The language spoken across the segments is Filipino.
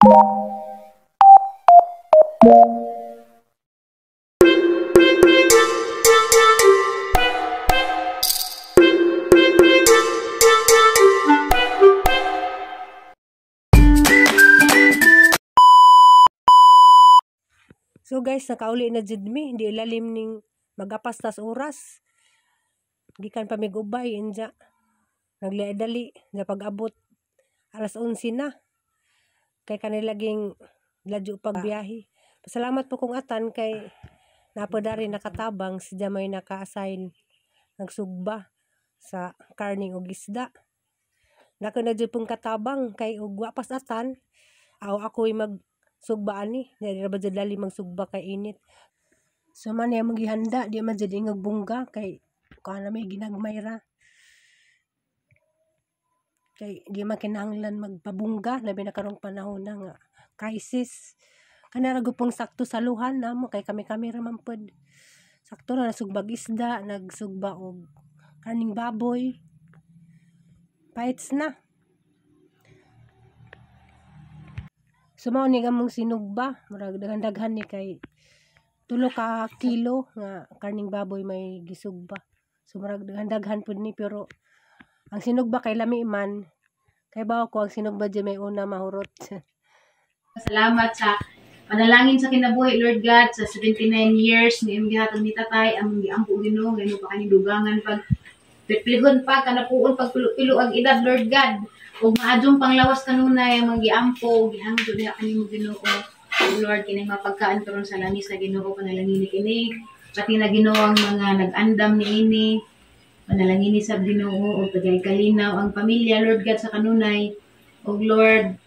So guys, nakauli na jud mi, di ilalim ning magapas tas oras. Gikan pa mig ubay inja. Nagli-dali na pag-abot alas 11 na. Kay kanila laging ladyo pagbiyahe. Pasalamat po kong atan kay napadari nakatabang si Jamay naka-assign nagsugba sa karning og isda. Nako na jud pong katabang kay og wa pas atan aw ako'y magsugba ani, dili ra ba jud lali magsugba kay init. So man ya mong gihanda di man jud ingog bungga kay kana may ginagmay ra. Kay di man kinahanglan magpabungga labi na karong panahon na nga crisis. Kana ra pong sakto sa luhan namo kay kami ra man pod. Sakto na nasugbag isda, nagsugba og karning baboy. Paits na. Sumaw ni gamong sinugba, murag daghan ni kay 3 ka kilo nga karning baboy may gisugba. So murag daghan pud ni pero ang sinugba kay lami man. Kay bawo ko ang sinugba di may una mahurot. Salamat sa panalangin sa kinabuhi, Lord God, sa 79 years ni imong gihatag ni tatay, among giampo Ginoo, gayno pa kaning dugangan pag pipligon pa kanapuon pag pilo ang edad, Lord God. Ug maadjong panglawas kanunay among giampo, gihangyo diha kanimo Ginoo. Lord, kining mapagkaan karon sa langis na Ginoo, panalangin kini pati na Ginoo ang mga nag-andam niini. Panalangin sa Ginoo o tagay kalinaw ang pamilya, Lord God, sa kanunay. O Lord,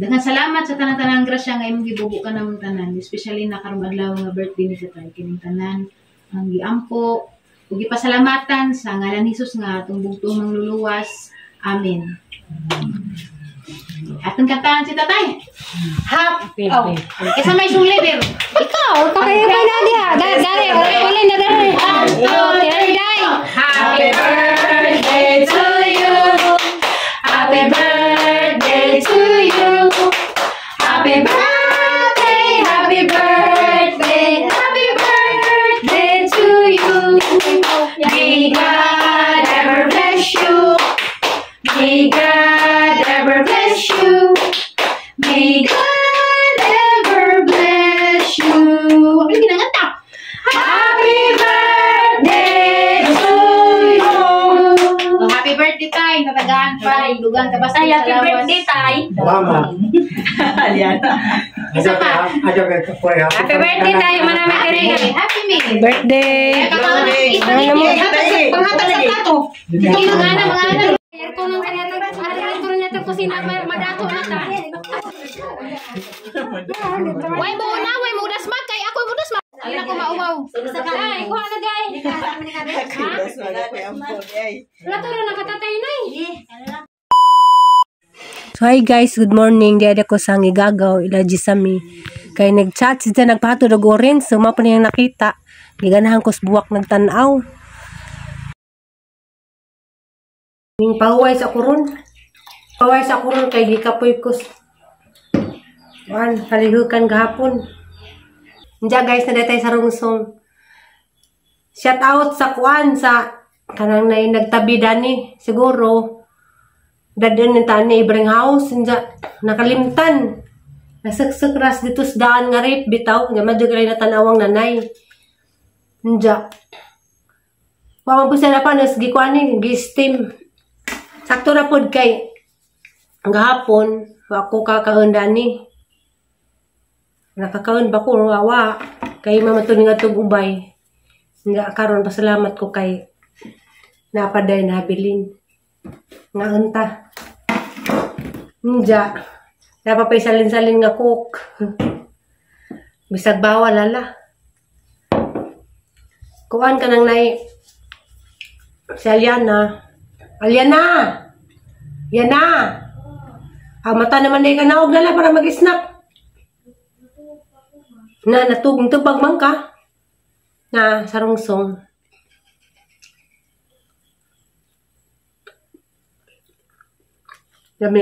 daghang salamat sa tanang-tanang grasya nga imong gibubo ka namong tanan, especially na karong adlaw nga birthday ni tatay kining tanan ang giampo ug gipasalamatan sa ngalan ni Hesus nga tumbong-tumong luluwas. Amen. Atong kantahan si tatay. Happy. Oh. Kesa may sung leader. Ikaw, kaya pa na dia. Dari, wala na dari. Happy birthday to you. Happy birthday to you. Happy birthday, happy birthday, happy birthday to you. May God ever bless you. May God ever bless you. May God ever bless you. Ano ginanganta? Happy birthday to you. Oh, happy birthday tayo. Natagaan pa. Lugan ka basta. Happy birthday tayo. Mama. Aliana. Isa pa. Happy birthday tayo. Marami ka rin. Happy me. Birthday. Panghatag sa plato. Ito mga anak. Ito nang kanyata kusina madato na ta. Way mo na, way mo dasmat kay ako mo dasmat. Ay ako mauwaw. Ay, kuha na gay. Lato na nakatatay na eh. So hi guys, good morning. Diada ko sang igagaw ilaji sami. Kay nagchat sila nagpahatod og orange, so mao pa niyang nakita. Giganahan ko sa buwak nagtan-aw. Ning pahuway sa kuron. Pahuway sa kuron kay gikapoy ko. Palihukan gahapon. Diya guys, na datay sa rungsong. Shout out sa kuan sa kanang nagtabi dani. Siguro dadon ng tani ibring house. Diya nakalimtan. Nasaksik ras dito sa daan nga rip bitaw. Nga madyo kalay na tanawang nanay. Diya. Pawang po sila pa nas gikuanin, gi-steam. Sakto na pod kay gahapon ako kakaundani. Nakakaon ba ko wawa kay mamatun nga tug ubay. Nga karon pasalamat ko kay napaday nabilin. Nga unta. Nja. Napapay salin-salin nga cook. Bisag bawal lala. Kuan ka nang nay si Aliana. Aliana! Yana! Mata naman na ikanaog nala para mag-snap. Na natugong-tubag man ka. Na sarungsong. Dami.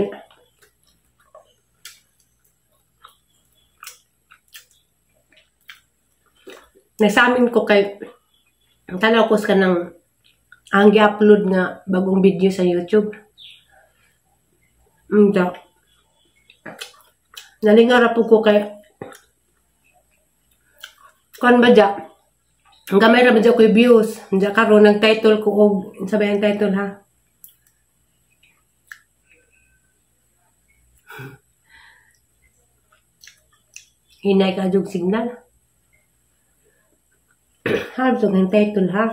Nagsamin ko kay tanaw ko sa kanang ang gi-upload nga bagong video sa YouTube. Nalingar po ko kay kuan ba dya? Ang gamay ra ba dya ko views. Dya karon nag title ko og sabay ang title ha. Hinay ka jug signal. Harap jug ang title ha.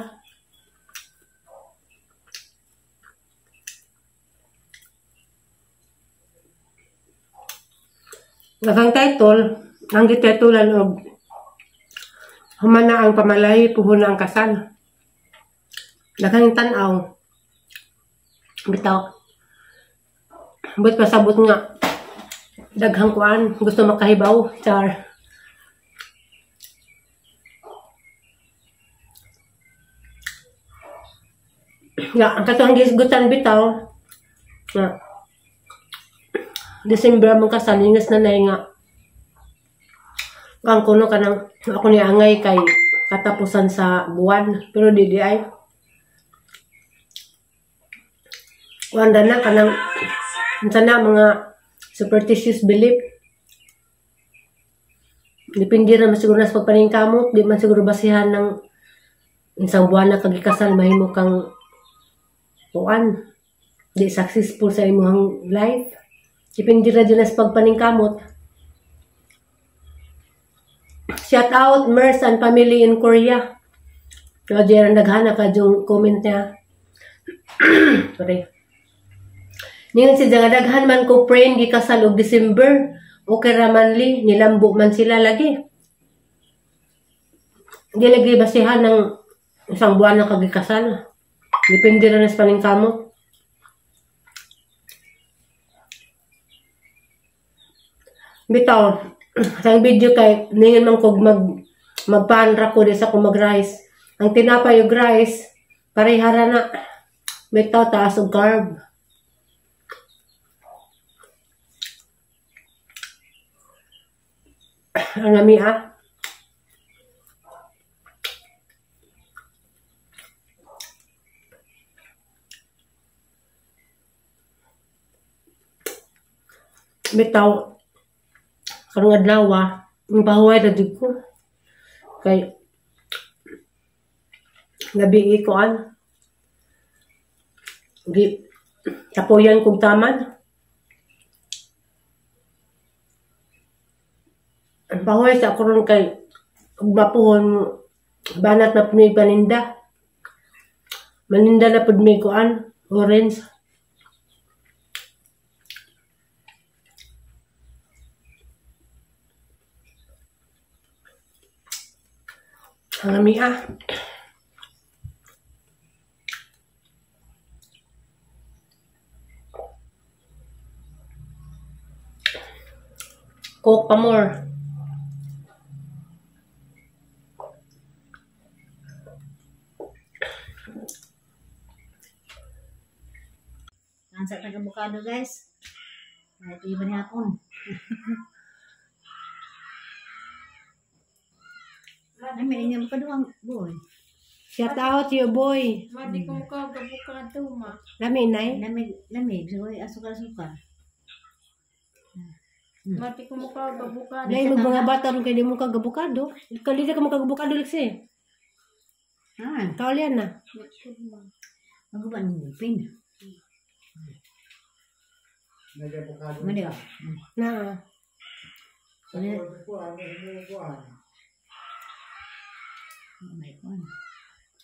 Ang title, ang gititulan og humana ang pamalay, puhuna ang kasal. Daghang tan-aw. Bitaw. But pasabot nga daghang kuan, gusto makahibaw, char. Ya, ang katong gisgutan bitaw. Na December mong kasal, ingas na nga. Ang kuno ka ng, ako ni angay kay katapusan sa buwan. Pero di ay. Wanda na ka ng, sana mga superstitious belief. Depende na masiguro na sa pagpaningkamot. Di man siguro basihan ng isang buwan na kagikasal, mahimo kang kuan. Di successful sa imong life. Depende na dyan sa pagpaningkamot. Shout out Mers and family in Korea. So, dyan naghana ka yung comment niya. Sorry. Ngayon si Jang daghan man ko friend gikasal og December. Okay raman li, nilambo man sila lagi. Di lagi basihan ng isang buwan na kagikasal. Depende na sa paningkamot. Bitaw, sa video kay ningin man kog magpanra ko di sa ko mag-rice. Ang tinapay og rice, parehara na. Bitaw taas og carb. Ang lami ah. Bitaw, karong adlaw ang pahuway na dito ko. Kay gabi ikoan. Tapoyan kong taman. Ang pahuway sa karon kay mapuhon banat na pud may paninda. Maninda na pud may kuan, orange. Ang lami ah. Coke pa more. Sa taga-bukado guys. Ito iba ni hapon. Ay, may nga bukado ang boy. Shout out you boy. Madi ko mukha bukado ma. Lami nay. Lamig. So, asukal-asukal. Madi ko mukha bukado. Dahil mo mga bata ron kay di mo kagabukado. Kalida ka mo kagabukado liksi. Ah, Kaulian na. maguban mo pin. Mali ka. Na. May kuan.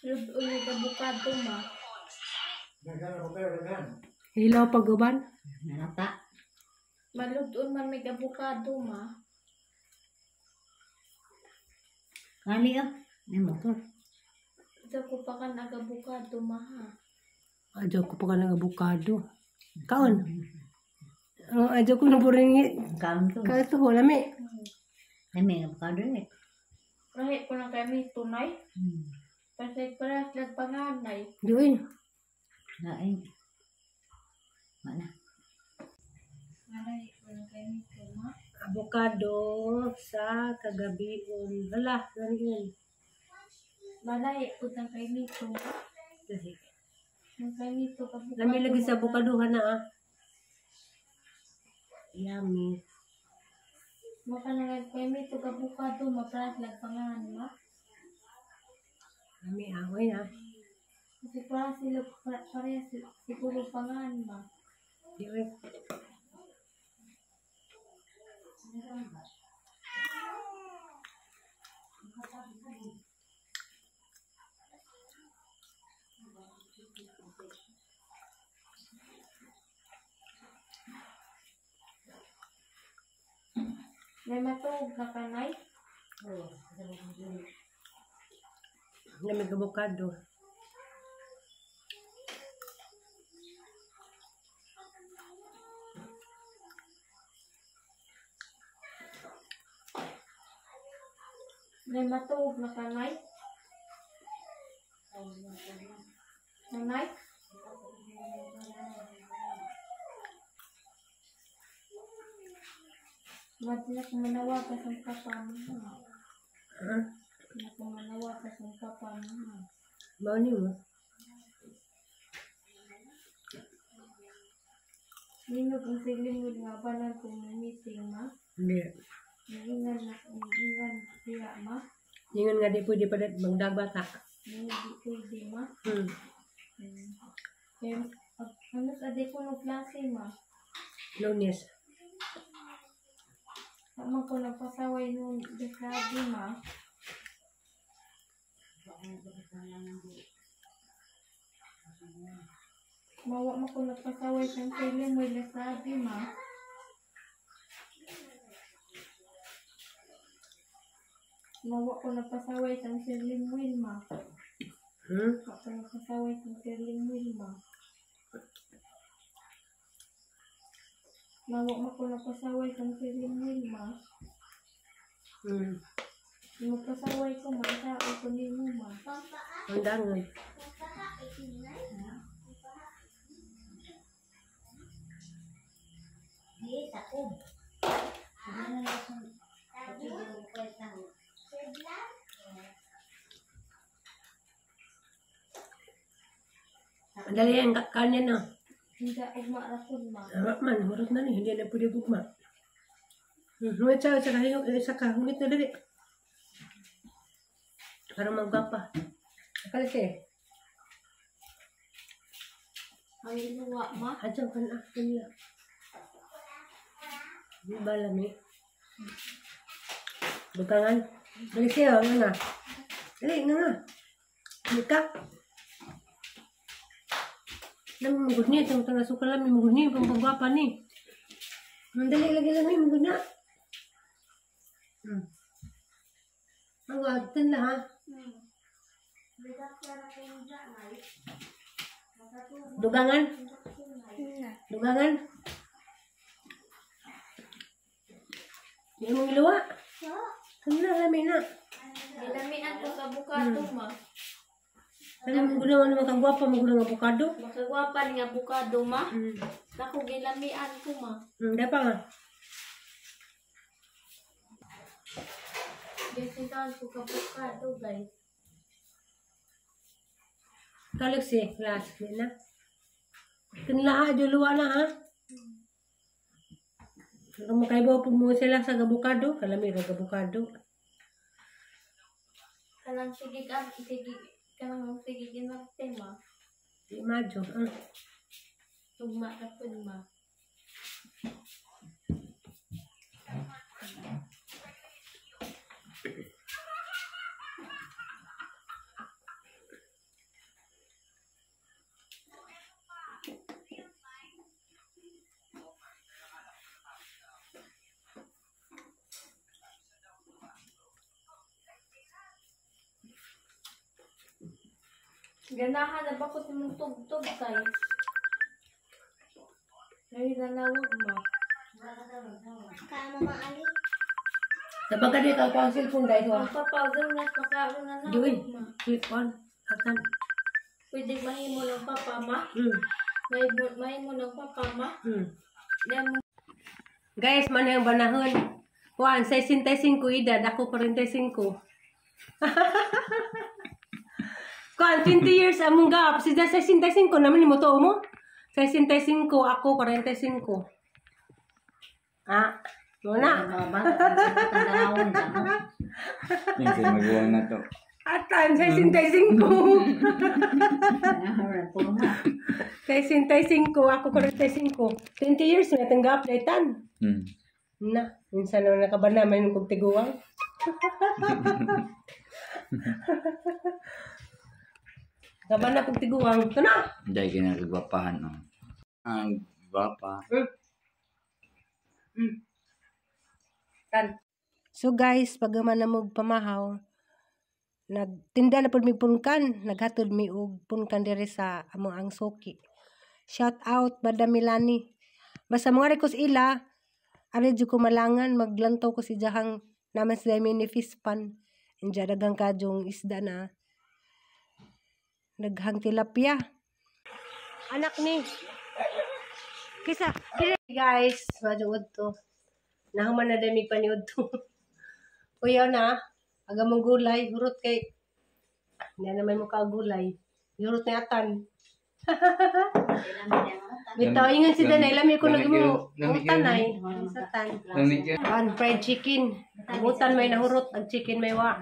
Lud ulit bukado ma. Hilaw paguban. Nalata. Maludon man may bukado ma. Kali ka. May motor. Ito ko pa ka nagabukado ma ha. Adyo ko pa ka ng abukado. Kaon. Adyo ko naburingi. Kaon to. Kaon to, lami. May avocado eh. Kahit ko lang kami tunay. Kasi para sa panganay. Diyoin. Lain. Mana? Aray, wala kami tunay. Abukado sa kagabi. Hala, ganyan. Malay po ng kay Mito. Lahi. Ng kay Mito kabukado. Lami lagi sa bukaduhan na Yummy. Maka na kay Mito kabukado maprat nagpangahan ma. Lami away na. Kasi para sila pareha siguro pangahan ma. Di oy. May matog na kanay. Lami kabukado. May matog na kanay. Kanay. Matiyak manawa ka sa kapam. Ha? Manawa ka sa kapam. Mau ni mo. Minug ang silimod nga banan kung may meeting ma. Hindi. Naingan siya ma. Ingon nga di pwede pa magdagbata. Hindi pwede ma. Kaya ano sa di ko no klase ma. Lunes. Tama ko nagpasaway nung desabi ma. Mawa mo ko nagpasaway sa sili mo desabi ma. Mawa ko nagpasaway sa sili mo ma. Ako nagpasaway sa sili mo ma. Mawa mo ko nagpasaway sa sili mo ma. Magpasaway ko ma sa ako ni mo ma. Ang dangon. Yes, ako. Dali yan, kanya na. Hindi ugma rapod ma. Sarap man, hurot na ni, hindi na pwede gugma. Humit sa humit na dali. Para magpapa. Kalit eh. Ang iluwa ma. Adyan ka na, kanya. Di ba lami? Bukangan. Dali siya, nga nga. Dali, nga nga. Bukak. Lami mugod niya, itong tanasuka lami mugod niya, pang pagwapa ni. Dali lagi lami, mugod na. Ang wagtan na ha. Dugangan? Dugangan? Di mong iluwa? Ano na, lami na. Ilamian ko sa bukado ma. Alam mo guna naman kagwapa, maguna nga bukado. Makagwapan nga bukado ma. Ako gilamian ko ma. Dapa nga. Gisitan ko ka bukado guys. Kaliksi, class. Yan na. Kinlaha, juluwa na ha. Kung makaibaw po mo sila sa gabukado, kalami ka gabukado. Kanang sige ginarte ma. Di madyo. Tugma ka po ma. Ganahan na ba ko mong tugtog guys? Ngayon nanawag ma. Kaya Mama Ali. Sabag ka di ka ang cellphone guys. Magpapawag na makaroon na Doing. nawag ma. Click on. Akan. Pwede mahimo ng papa ma. Mahimo ng papa ma. Dem Guys, man yung banahon. Juan, 65 edad. Ako 45. Kan 20 years among gap. Si 65 naman ni mo to mo. 65 ako 45. Ah, mo na. Mga bata, ang sakot ang dalawon dyan. Minsan magawa na to. Atan 65. Puro nga. 65 ako 45. 20 years na tanggap na itan. Na, minsan naman nakabana man yung tiguang. Kabana kong tiguang. Ito na! Hindi kinagagwapahan. No? Ang gwapa. Kan. So guys, pagaman na mo pamahaw, nagtinda na pud mi punkan, naghatod mi og punkan diri sa among ang suki. Shout out Bada Milani. Basta mga request ila, ari jud ko malangan maglantaw ko si jahang naman sa mini fish pan. Inja dagang kajong isda na. Naghang tilapia. Anak ni. Kisa, guys, maduod to. Nahuman na dami paniod to. Kuya na, aga mong gulay, hurot kay. Hindi naman mo ka gulay. Hurot na atan. Bitaw, ingan si Danay, lami ko nagmo utanay. Satan. Pan fried chicken. Utan may nahurot, ang chicken may wa.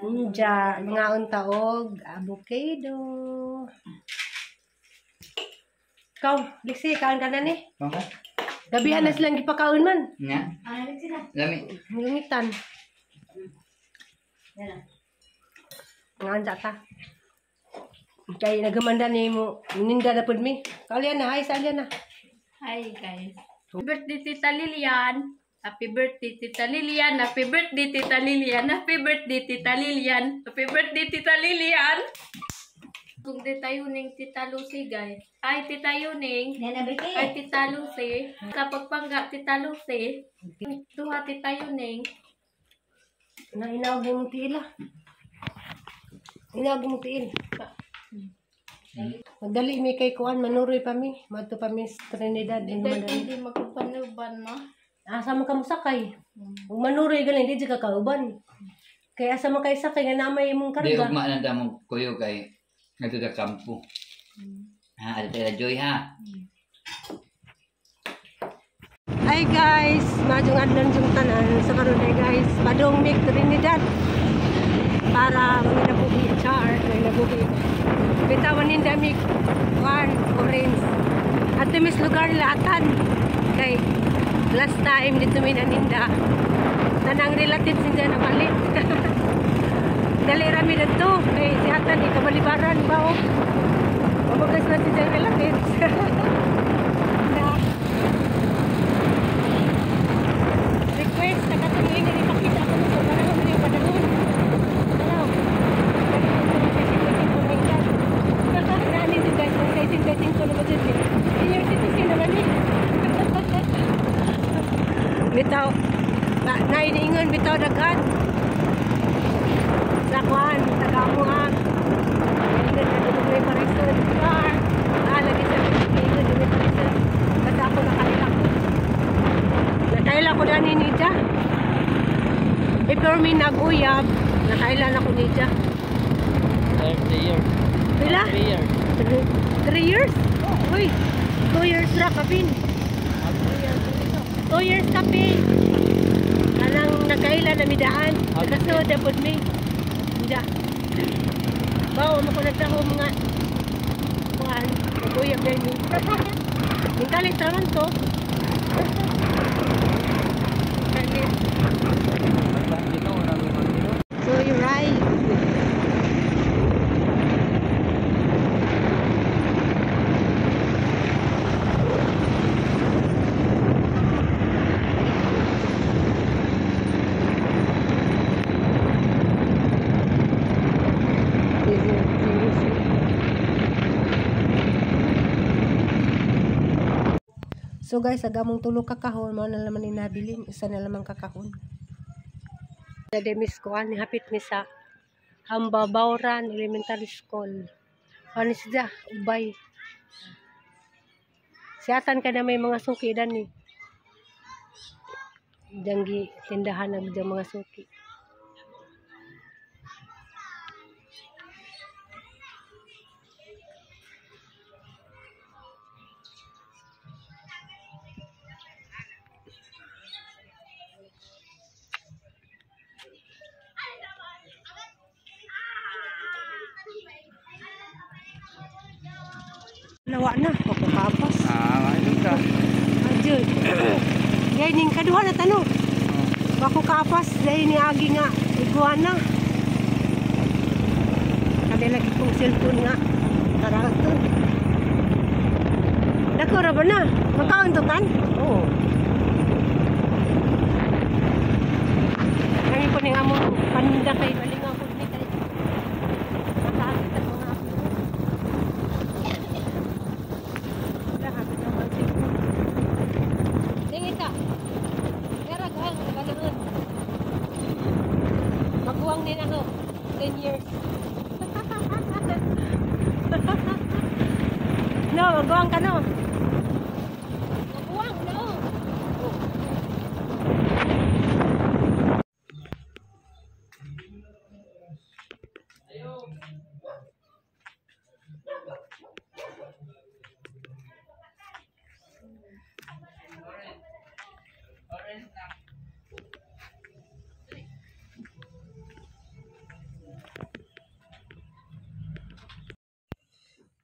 Inja, mga untaog, avocado. Ikaw, Lixi, kain ka na ni. Okay. Gabihan na silang gipakaon man. Nga? Lami. Lungitan. Nga ta. Kaya nagamanda ni mo, ninda na pud mi. Kalian na, hi sa na. Hi guys. Happy birthday Tita Lilian. Happy birthday Tita Lilian. Happy birthday Tita Lilian. Happy birthday Tita Lilian. Happy birthday Tita Lilian. Kung Tita Yuning, Tita Lucy guys. Hi Tita Yuning. Nena Vicky. Hi Tita Lucy. Sa pagpangga Tita Lucy. Duha Tita Yuning. Inaog mo tiil ah. Inaog mo tiil. Magdali mi kay kuan manuroy pa mi. Madto pa mi sa Trinidad. Hindi magpapanuban ma. Asa mo ka musakay? Kung manuroy galing, di ka kauban. Kaya asa mo kay sakay nga namay imong Di karga. ugma na damong kuyo kay nato sa kampo. Ha, ada tayo Joy ha. Hi guys, majong adlan jung tanan sa karon ay guys, padong mig Trinidad. Para mga nabuhi char, mga nabuhi. Bitawan ninda mig one orange. At timis lugar latan. Kay last time dito min aninda. Tanang relatives ninda na malit. Dali rami dito. Kay si Atan di kabalibaran ba o. Mabugas na siya relatives. Request na katulungin na ipakita ko sa parang mga padalon. Hello. Naanin din guys, kung kaising-kaising ko naman dyan. Senior citizen naman eh. Bitaw, nainiingon bitaw dagat. Sa kuhan, tagamuha. Ngayon na dumugay parison. Car. Lagi sa ngayon dumugay parison. Basta ako nakalila ko. Nakaila ko na ni Nidja. Before me nag-uyab, nakaila na ko Nidja. 30 years. Pila? 3 years. 3 years? Uy, 2 years na kapin. 2 years kapin. Kanang nakaila na midaan. Nakasunod na pod mi. Nidja. Bawa mo ko nagtaho mga kuhan. Nag-uyab na yun. Yung kalit naman to. So you're right. So guys, agamong tulo kakahon, mao na naman ni nabilin, isa na lamang kakahon. Demis ko ani hapit mi sa Hambabauran Elementary School. Ano siya, ubay. Siyatan ka na may mga suki dan ni. Janggi tindahan ng mga suki. Lawa na, ako kapas. Ano ka? Ajud. Dahil ning kaduha na tanong. Ako kapas, dahil ni Agi nga, iguana. Kada lagi kong cellphone nga. Tarang to. Dako ra ba na? Makaon to kan? Oo. Kami po ning among paninda kay baling ako ni kay. Mataas ta mga ako. Lahat na ang cellphone. Tingin ka. Kaya gawang ganoon. Magbuwang din ako. 10 years. No, magbuwang ka no. Magbuwang, no.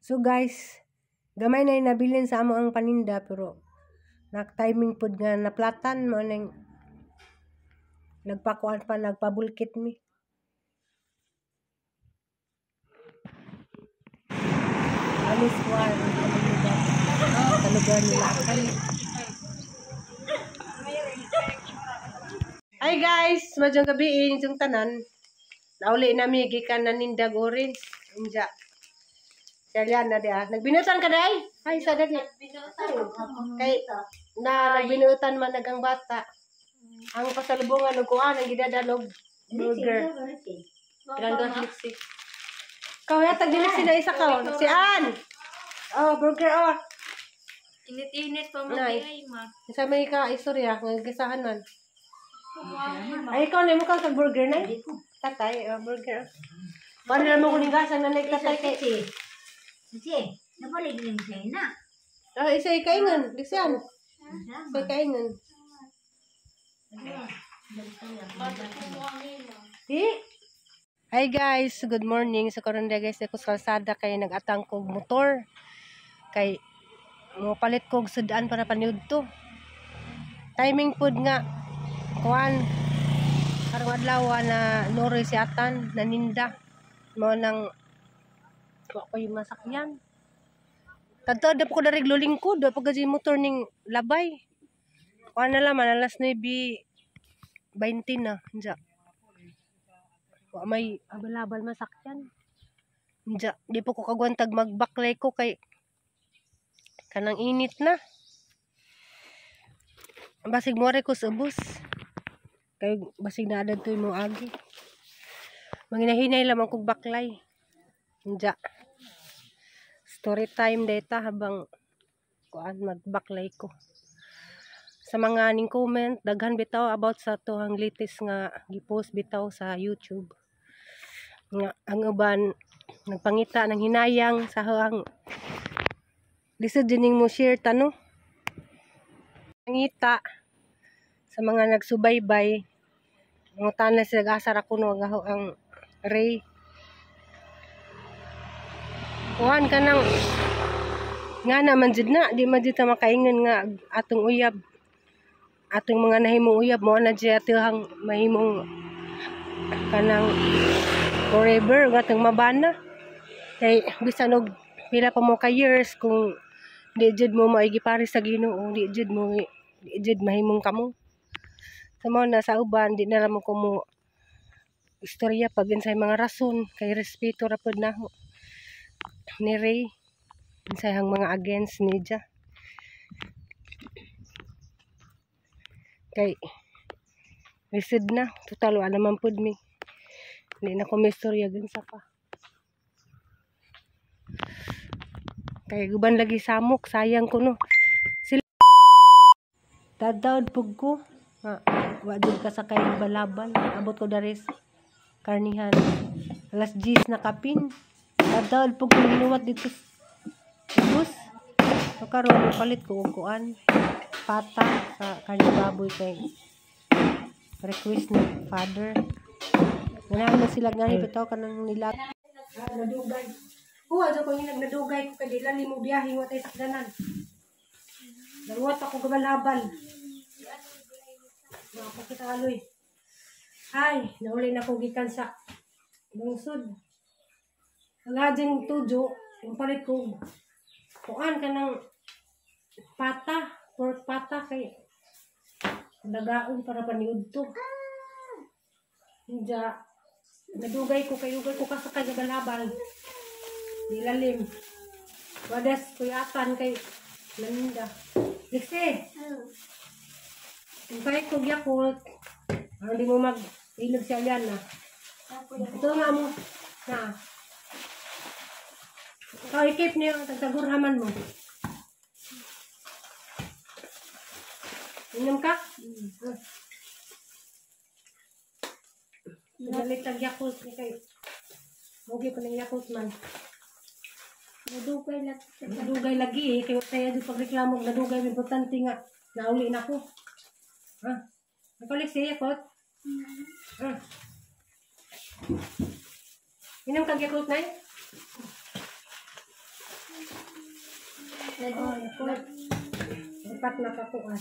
So guys, gamay na yung nabilin sa amo ang paninda pero nak-timing pod nga naplatan mo nang nagpakuan pa, nagpabulkit mi. Alis kuan sa lugar nila akay. Hi guys, madyong gabi yung tanan. Nauli nami gikan na nindag orange. Inja. Kalian na dia. Nagbinutan ka day? Ay, sa dali. Kay na nagbinutan man nagang bata. Ang pasalubungan ng kuan ang gidadalog burger. Ilang lipstick. Kau yata gilipsi na isa ka. Si Ann. Oh, burger oh. Init-init pa mo Nay. ay ma. Sa may ka istorya ng gisahan man. Ay, ikaw na mo ka sa burger na? Tatay, burger. Paano naman kuning gasang na nagtatay kay Kasi, napalig din sa'yo na. isa ikaingan. Lisyan. Isa ikaingan. Hi guys, good morning. So karon guys, ako sa kalsada kay nag-atang kog motor. Kay mo palit kog sudan para paniud to. Timing pod nga kuan karong adlaw na noroy si atan naninda mo nang wa ko yung masakyan. Kadto da po ko darig lingkod, da po gaji motor ning labay. Kuan na laman alas 9:20 na, nja. Wa may abal-abal masakyan. Nja, di po ko kagwantag magbaklay ko kay kanang init na. Basig mo ko sa bus. Kay basig na adad to mo agi. Manginahinay lamang kog baklay. Nja. Story time data habang kuan magbaklay ko. Sa mga ning comment, daghan bitaw about sa tuhang latest nga gipost bitaw sa YouTube. Nga ang uban nagpangita ng hinayang sa hang lisod din mo share tano. Pangita sa mga nagsubaybay mga tanas nag-asar ako no ang Ray. Kuhan ka nang nga naman jud na di man jud ta makaingon nga atong uyab atong mga nahimong uyab mo na jud atong mahimong kanang forever nga atong mabana kay bisan og pila pa mo ka years kung di jud mo maigipari sa Ginoo di jud mahimong kamo sa mo na sa uban di na ra mo ko mo istorya pag sa mga rason kay respeto ra pud naho ni Ray sayang mga against niya kay resid na total wala naman pud mi hindi na ko mistorya gin sa pa kay guban lagi samok sayang ko no sila dadawd pug ko nga wa jud ka sakay balabal abot ko daris karnihan alas 10 na kapin dadawd pug ko linuwat dito bus so karon palit ko og kuan pata sa karne baboy kay request ni father. Nganahan na sila nga bitaw kanang nila. Nadugay. Kuha dyan ko yung nagnadugay ko kay lalim mo biyahe mo tayo sakdanan. Nagwat ako gabalabal. Mga kita aloy. Ay, nauli na ko gikan sa lungsod. Ang adyang tujo, yung palit ko. Kuan ka ng pata, pork pata kay nagaon para paniud to. Hindi, nadugay ko kasakay gabalabal. Nilalim. Wadas kuyatan kay Laminda. Liksi! Yung kahit kong Yakult, hindi mo mag-ilog siya yan na. Ito nga mo. Na. Ikaw ikip niyo ang tagtagurhaman mo. Inom ka? Galit ang Yakult ni kayo. Huwag ko ng Yakult man. Nadugay lagi eh. Kaya tayo doon pagreklamo, nadugay, importante nga. Nauli na ko. Ha? Nakulik siya, Yakult? Ha? Inom kang Yakult na eh? Yakult. Dapat nakakuha.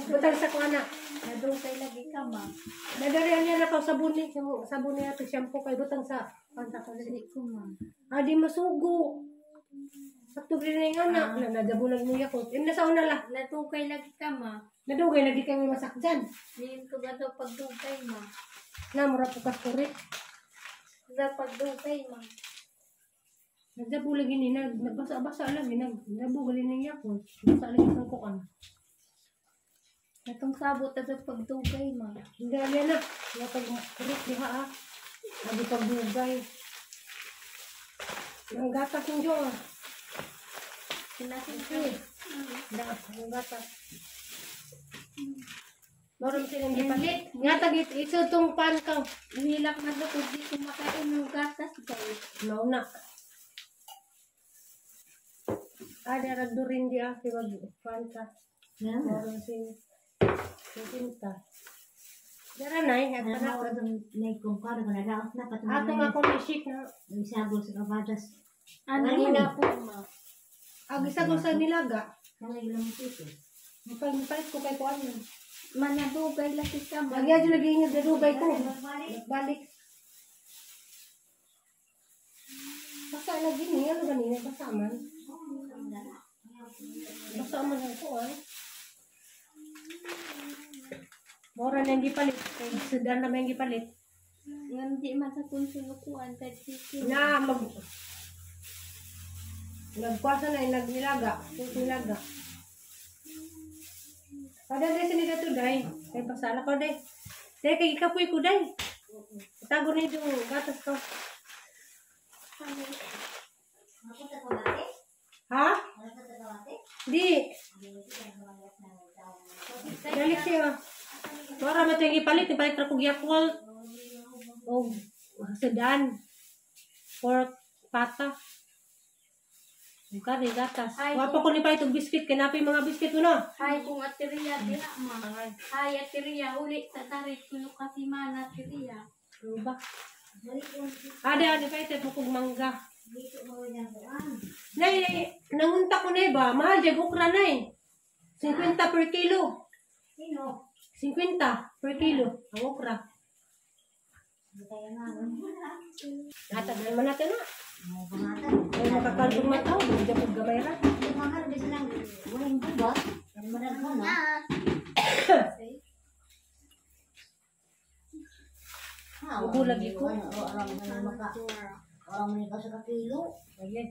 Butang sa kuha na. Nadugay lagi ka, ma. Nadarihan niya na pa sabon ni. Sabon niya ito, shampoo kay butang sa panta ko. Hindi ko, ma. Di masugo. Sakto rin na yung anak. Nadabunan mo Yakult. Yung nasa una lang. Nadugay lagi ka, ma. Nadugay, lagi kayo masakjan. Diyan ko ba ito pagdugay, ma? Namura po ka kurit. Sa pagdugay, ma. Nagdabu lagi ni nagbasa-basa lagi. Nagdabu gali ni Yakult. Basa lagi ng kukan. Itong sabot na sa pagdugay, ma. Hindi alin na. Napag-kurit diha ah. Sabi pagdugay. Ang gatas yung Diyos. Sinasabi. Ang gatas. Moram silang gipalit. Nga tagit, iso itong pan ka. Nilak na ito kung di kumakain ng gatas, guys. Nauna. Daragdo rin di ah. Siwag pan ka. Moram sinta. Dara na eh. Ano ako may kumpara ko na dapat na Ato patuloy nga kong isik na. yung sabol sa kabadas. Ano na po, ma? Agisa ko sa nilaga. Nangay lang ito. Mapalit ko kay kuan yun. Manadugay lagi ka, ma. Lagi lagi niya dadugay ko. Balik. Basta lagi niya. Ano ba niya? Basta man. Basta man ang kuan. Mora na hindi palit. Kaya sudan na may hindi palit. Hindi man sa kunsulukuan kahit sisi. Na nagkwasa na nagnilaga. Nilaga. Kada day sa nila to day. Kaya pasala ko day. Day kay ikapoy ko day. Itago na yung gatas ko. Ha? Di. Dalik siya. Mora mo ito yung ipalit. Ipalit na kong Yakult. O sedan. Pork pata. Kari gatas. Wapo ko ni pa itong biscuit. Kinapi mga biscuit mo na. Hay kung atiriya dira, ma. Hay atiriya uli sa tarik kuno kasi mana atiriya. Ano ba? Ade pa ito. Bukog mangga. Nay, nangunta ko na ba? Mahal dyan okra na eh. 50 per kilo. 50 per kilo. Ang okra. Natagal man natin na. Ay, makakalpong mataw. Diyan po gamay ra. Ubo lagi ko. Orang mo sa kapilo. Ayan.